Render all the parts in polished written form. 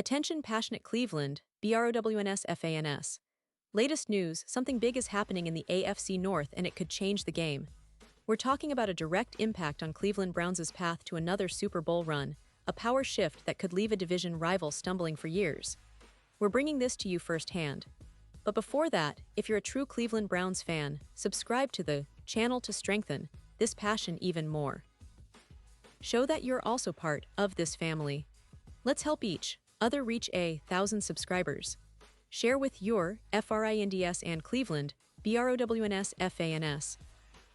Attention passionate Cleveland, BROWNS FANS. Latest news, something big is happening in the AFC North and it could change the game. We're talking about a direct impact on Cleveland Browns' path to another Super Bowl run, a power shift that could leave a division rival stumbling for years. We're bringing this to you firsthand. But before that, if you're a true Cleveland Browns fan, subscribe to the channel to strengthen this passion even more. Show that you're also part of this family. Let's help each other reach 1,000 subscribers. Share with your FRINDS and Cleveland, BROWNS FANS.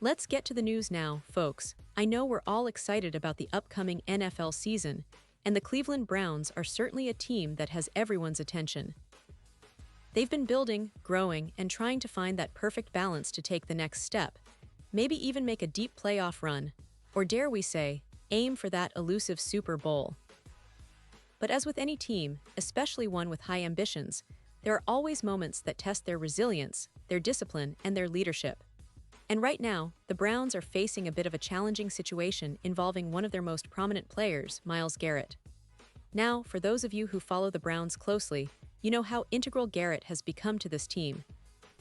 Let's get to the news now, folks. I know we're all excited about the upcoming NFL season, and the Cleveland Browns are certainly a team that has everyone's attention. They've been building, growing, and trying to find that perfect balance to take the next step, maybe even make a deep playoff run, or dare we say, aim for that elusive Super Bowl. But as with any team, especially one with high ambitions, there are always moments that test their resilience, their discipline, and their leadership. And right now, the Browns are facing a bit of a challenging situation involving one of their most prominent players, Myles Garrett. Now, for those of you who follow the Browns closely, you know how integral Garrett has become to this team.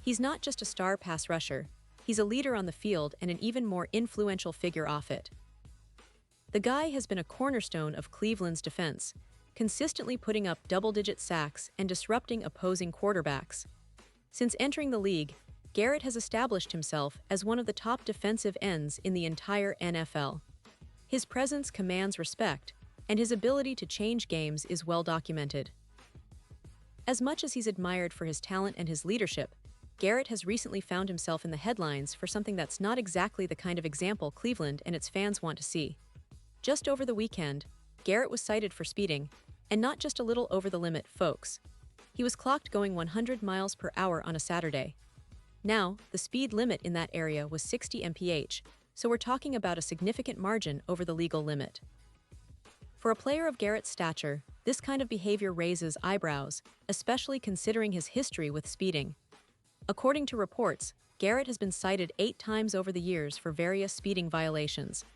He's not just a star pass rusher, he's a leader on the field and an even more influential figure off it. The guy has been a cornerstone of Cleveland's defense, consistently putting up double-digit sacks and disrupting opposing quarterbacks. Since entering the league, Garrett has established himself as one of the top defensive ends in the entire NFL. His presence commands respect, and his ability to change games is well documented. As much as he's admired for his talent and his leadership, Garrett has recently found himself in the headlines for something that's not exactly the kind of example Cleveland and its fans want to see. Just over the weekend, Garrett was cited for speeding, and not just a little over the limit, folks. He was clocked going 100 miles per hour on a Saturday. Now, the speed limit in that area was 60 mph, so we're talking about a significant margin over the legal limit. For a player of Garrett's stature, this kind of behavior raises eyebrows, especially considering his history with speeding. According to reports, Garrett has been cited 8 times over the years for various speeding violations.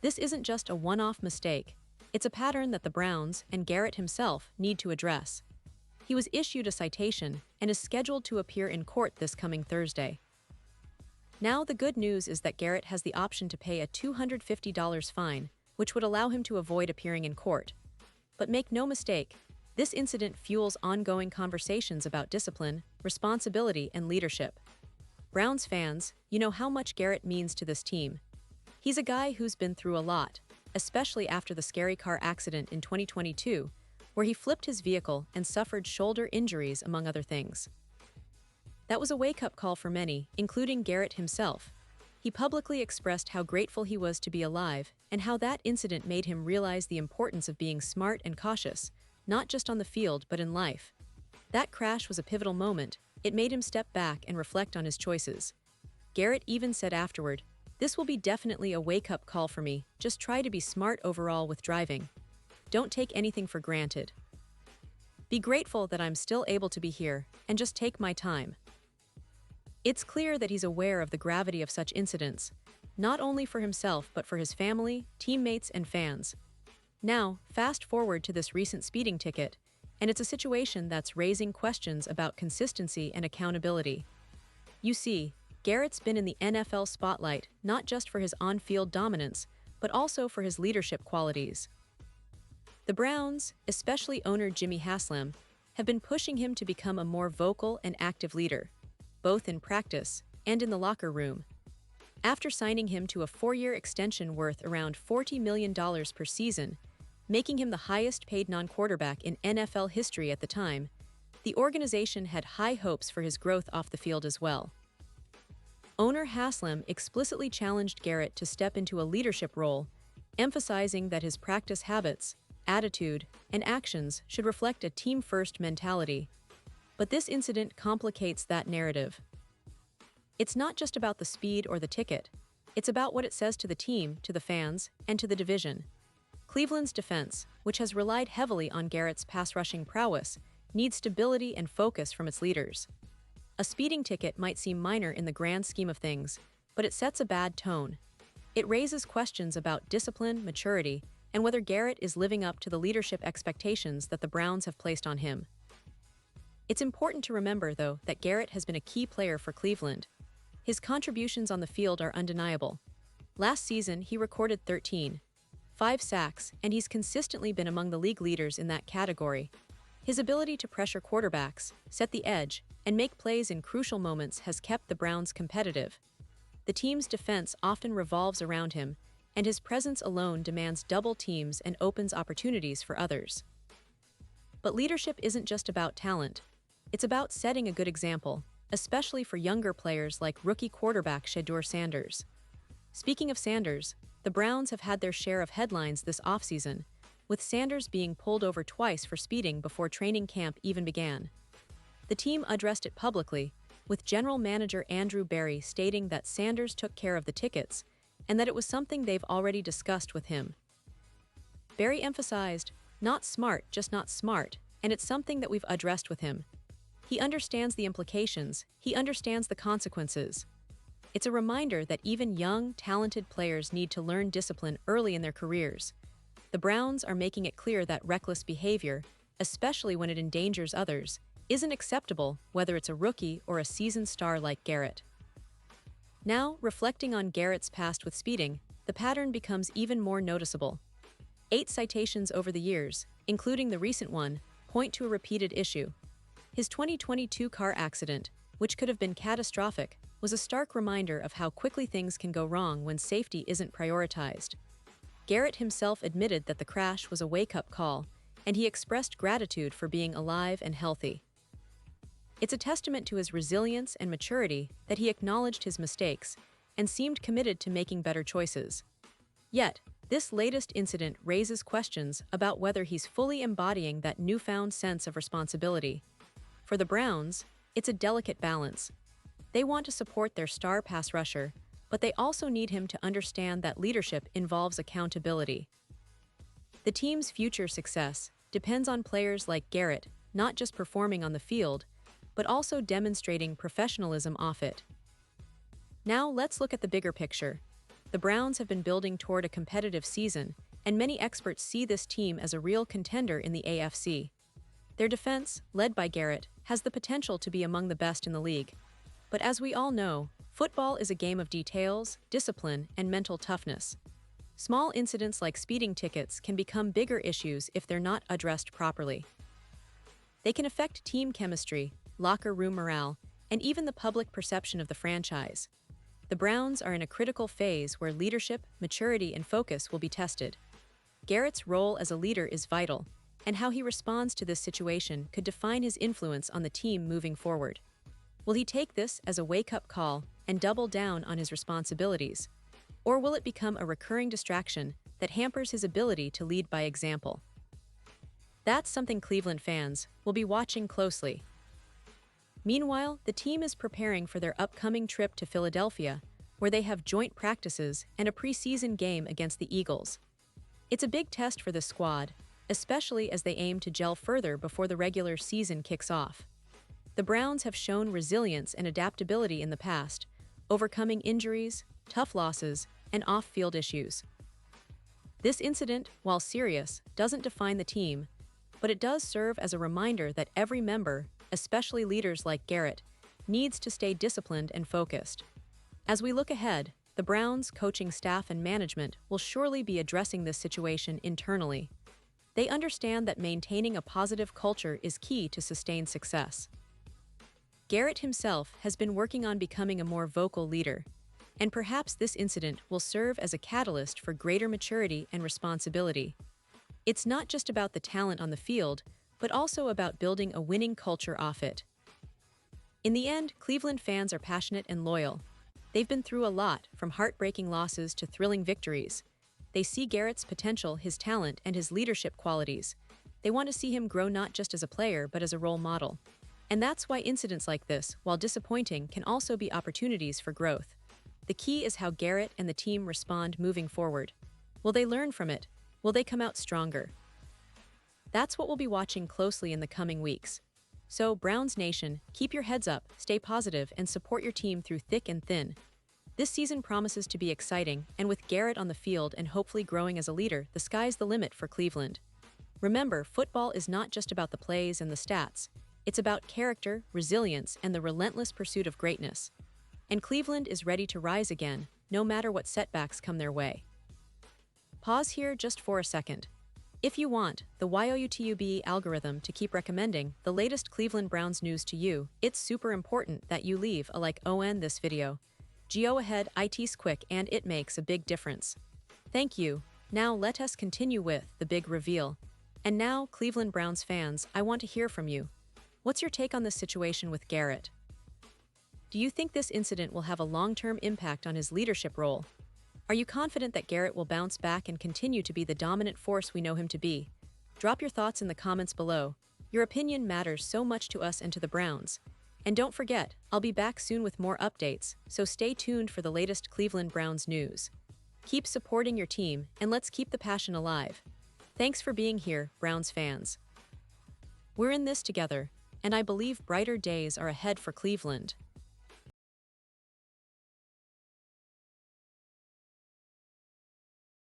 This isn't just a one-off mistake. It's a pattern that the Browns and Garrett himself need to address. He was issued a citation and is scheduled to appear in court this coming Thursday. Now, the good news is that Garrett has the option to pay a $250 fine, which would allow him to avoid appearing in court. But make no mistake, this incident fuels ongoing conversations about discipline, responsibility, and leadership. Browns fans, you know how much Garrett means to this team. He's a guy who's been through a lot, especially after the scary car accident in 2022, where he flipped his vehicle and suffered shoulder injuries, among other things. That was a wake-up call for many, including Garrett himself. He publicly expressed how grateful he was to be alive and how that incident made him realize the importance of being smart and cautious, not just on the field but in life. That crash was a pivotal moment. It made him step back and reflect on his choices. Garrett even said afterward, "This will be definitely a wake-up call for me. Just try to be smart overall with driving. Don't take anything for granted. Be grateful that I'm still able to be here, and just take my time." It's clear that he's aware of the gravity of such incidents, not only for himself but for his family, teammates, and fans. Now, fast forward to this recent speeding ticket, and it's a situation that's raising questions about consistency and accountability. You see, Garrett's been in the NFL spotlight not just for his on-field dominance, but also for his leadership qualities. The Browns, especially owner Jimmy Haslam, have been pushing him to become a more vocal and active leader, both in practice and in the locker room. After signing him to a 4-year extension worth around $40 million per season, making him the highest-paid non-quarterback in NFL history at the time, the organization had high hopes for his growth off the field as well. Owner Haslam explicitly challenged Garrett to step into a leadership role, emphasizing that his practice habits, attitude, and actions should reflect a team-first mentality. But this incident complicates that narrative. It's not just about the speed or the ticket. It's about what it says to the team, to the fans, and to the division. Cleveland's defense, which has relied heavily on Garrett's pass-rushing prowess, needs stability and focus from its leaders. A speeding ticket might seem minor in the grand scheme of things, but it sets a bad tone. It raises questions about discipline, maturity, and whether Garrett is living up to the leadership expectations that the Browns have placed on him. It's important to remember, though, that Garrett has been a key player for Cleveland. His contributions on the field are undeniable. Last season, he recorded 13.5 sacks, and he's consistently been among the league leaders in that category. His ability to pressure quarterbacks, set the edge, and make plays in crucial moments has kept the Browns competitive. The team's defense often revolves around him, and his presence alone demands double teams and opens opportunities for others. But leadership isn't just about talent. It's about setting a good example, especially for younger players like rookie quarterback Shedeur Sanders. Speaking of Sanders, the Browns have had their share of headlines this offseason, with Sanders being pulled over twice for speeding before training camp even began. The team addressed it publicly, with General Manager Andrew Berry stating that Sanders took care of the tickets and that it was something they've already discussed with him. Berry emphasized, "Not smart, just not smart, and it's something that we've addressed with him. He understands the implications, he understands the consequences." It's a reminder that even young, talented players need to learn discipline early in their careers. The Browns are making it clear that reckless behavior, especially when it endangers others, isn't acceptable, whether it's a rookie or a seasoned star like Garrett. Now, reflecting on Garrett's past with speeding, the pattern becomes even more noticeable. 8 citations over the years, including the recent one, point to a repeated issue. His 2022 car accident, which could have been catastrophic, was a stark reminder of how quickly things can go wrong when safety isn't prioritized. Garrett himself admitted that the crash was a wake-up call, and he expressed gratitude for being alive and healthy. It's a testament to his resilience and maturity that he acknowledged his mistakes and seemed committed to making better choices. Yet, this latest incident raises questions about whether he's fully embodying that newfound sense of responsibility. For the Browns, it's a delicate balance. They want to support their star pass rusher, but they also need him to understand that leadership involves accountability. The team's future success depends on players like Garrett not just performing on the field, but also demonstrating professionalism off it. Now let's look at the bigger picture. The Browns have been building toward a competitive season, and many experts see this team as a real contender in the AFC. Their defense, led by Garrett, has the potential to be among the best in the league. But as we all know, football is a game of details, discipline, and mental toughness. Small incidents like speeding tickets can become bigger issues if they're not addressed properly. They can affect team chemistry, locker room morale, and even the public perception of the franchise. The Browns are in a critical phase where leadership, maturity, and focus will be tested. Garrett's role as a leader is vital, and how he responds to this situation could define his influence on the team moving forward. Will he take this as a wake-up call and double down on his responsibilities? Or will it become a recurring distraction that hampers his ability to lead by example? That's something Cleveland fans will be watching closely. Meanwhile, the team is preparing for their upcoming trip to Philadelphia, where they have joint practices and a preseason game against the Eagles. It's a big test for the squad, especially as they aim to gel further before the regular season kicks off. The Browns have shown resilience and adaptability in the past, overcoming injuries, tough losses, and off-field issues. This incident, while serious, doesn't define the team, but it does serve as a reminder that every member, especially leaders like Garrett, needs to stay disciplined and focused. As we look ahead, the Browns' coaching staff and management will surely be addressing this situation internally. They understand that maintaining a positive culture is key to sustained success. Garrett himself has been working on becoming a more vocal leader, and perhaps this incident will serve as a catalyst for greater maturity and responsibility. It's not just about the talent on the field, but also about building a winning culture off it. In the end, Cleveland fans are passionate and loyal. They've been through a lot, from heartbreaking losses to thrilling victories. They see Garrett's potential, his talent, and his leadership qualities. They want to see him grow not just as a player, but as a role model. And that's why incidents like this, while disappointing, can also be opportunities for growth. The key is how Garrett and the team respond moving forward. Will they learn from it? Will they come out stronger? That's what we'll be watching closely in the coming weeks. So, Browns Nation, keep your heads up, stay positive, and support your team through thick and thin. This season promises to be exciting, and with Garrett on the field and hopefully growing as a leader, the sky's the limit for Cleveland. Remember, football is not just about the plays and the stats. It's about character, resilience, and the relentless pursuit of greatness. And Cleveland is ready to rise again, no matter what setbacks come their way. Pause here just for a second. If you want the YouTube algorithm to keep recommending the latest Cleveland Browns news to you, it's super important that you leave a like on this video. Go ahead, it's quick and it makes a big difference. Thank you. Now let us continue with the big reveal. And now, Cleveland Browns fans, I want to hear from you. What's your take on this situation with Garrett? Do you think this incident will have a long-term impact on his leadership role? Are you confident that Garrett will bounce back and continue to be the dominant force we know him to be? Drop your thoughts in the comments below. Your opinion matters so much to us and to the Browns. And don't forget, I'll be back soon with more updates, so stay tuned for the latest Cleveland Browns news. Keep supporting your team, and let's keep the passion alive. Thanks for being here, Browns fans. We're in this together, and I believe brighter days are ahead for Cleveland.